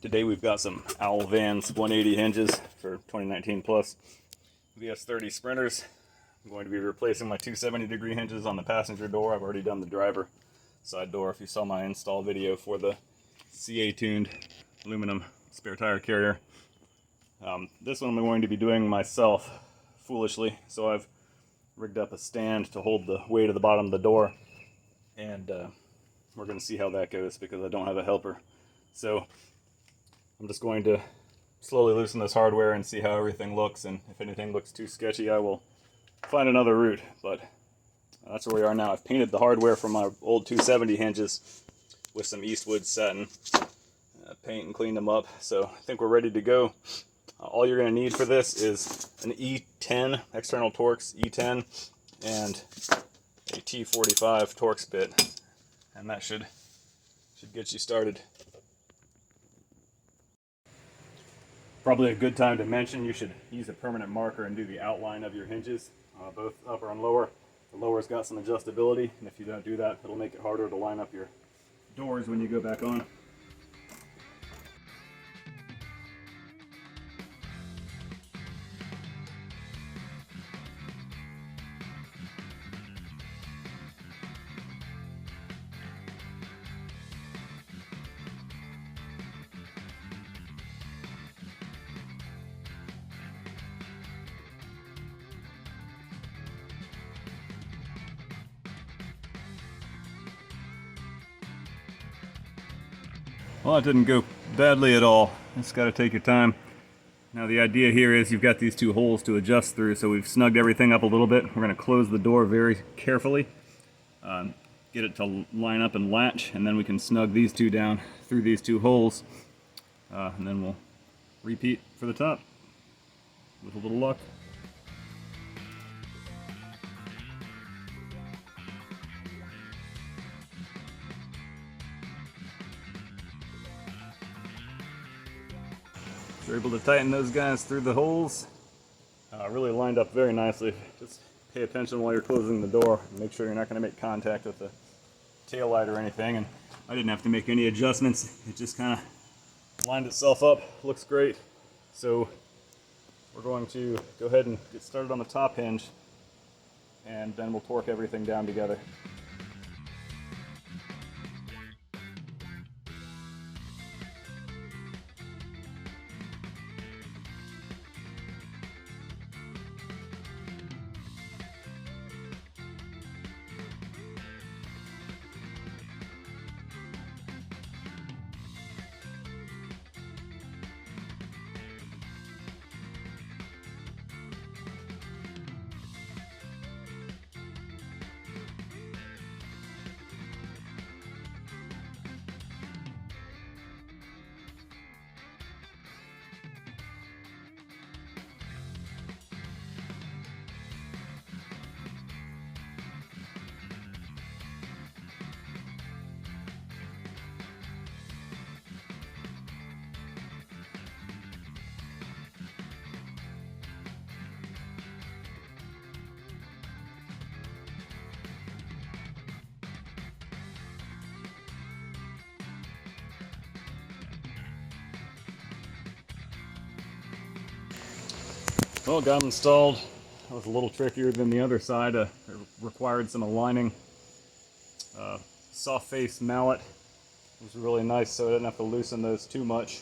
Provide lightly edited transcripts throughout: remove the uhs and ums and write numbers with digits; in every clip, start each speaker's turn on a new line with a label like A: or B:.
A: Today we've got some Owl Vans 180 hinges for 2019 plus VS30 sprinters. I'm going to be replacing my 270-degree hinges on the passenger door. I've already done the driver side door if you saw my install video for the CA-tuned aluminum spare tire carrier. This one I'm going to be doing myself, foolishly. So I've rigged up a stand to hold the weight of the bottom of the door, and we're going to see how that goes because I don't have a helper. So I'm just going to slowly loosen this hardware and see how everything looks, and if anything looks too sketchy I will find another route, but that's where we are now. I've painted the hardware from my old 270 hinges with some Eastwood satin paint and cleaned them up, so I think we're ready to go. All you're going to need for this is an E10, external Torx E10, and a T45 Torx bit, and that should get you started. Probably a good time to mention you should use a permanent marker and do the outline of your hinges, both upper and lower. The lower's got some adjustability, and if you don't do that, it'll make it harder to line up your doors when you go back on. Well, it didn't go badly at all. Just got to take your time. Now the idea here is you've got these two holes to adjust through, so we've snugged everything up a little bit. We're going to close the door very carefully, get it to line up and latch, and then we can snug these two down through these two holes, and then we'll repeat for the top with a little luck. We're able to tighten those guys through the holes. Really lined up very nicely. Just pay attention while you're closing the door. Make sure you're not going to make contact with the tail light or anything. And I didn't have to make any adjustments. It just kind of lined itself up. Looks great. So we're going to go ahead and get started on the top hinge, and then we'll torque everything down together. Well, got them installed. That was a little trickier than the other side. It required some aligning. Soft face mallet was really nice, so I didn't have to loosen those too much.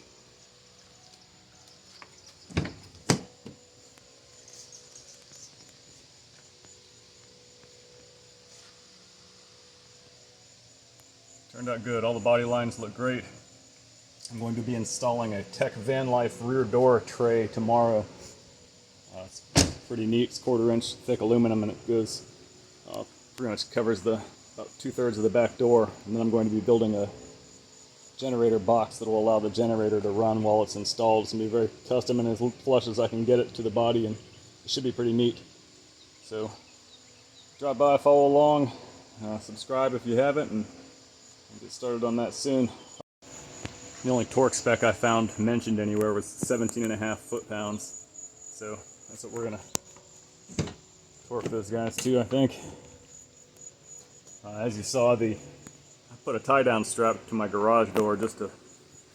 A: Turned out good. All the body lines look great. I'm going to be installing a Tech Van Life rear door tray tomorrow. It's pretty neat. It's 1/4 inch thick aluminum, and it goes pretty much covers about 2/3 of the back door. And then I'm going to be building a generator box that will allow the generator to run while it's installed. It's going to be very custom and as flush as I can get it to the body, and it should be pretty neat. So drop by, follow along, subscribe if you haven't, and we'll get started on that soon. The only torque spec I found mentioned anywhere was 17.5 foot-pounds. So that's what we're going to torque those guys to, I think. As you saw, I put a tie-down strap to my garage door just to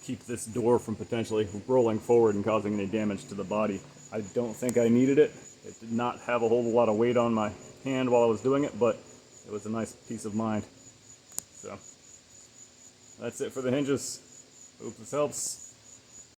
A: keep this door from potentially rolling forward and causing any damage to the body. I don't think I needed it. It did not have a whole lot of weight on my hand while I was doing it, but it was a nice peace of mind. So that's it for the hinges. Hope this helps.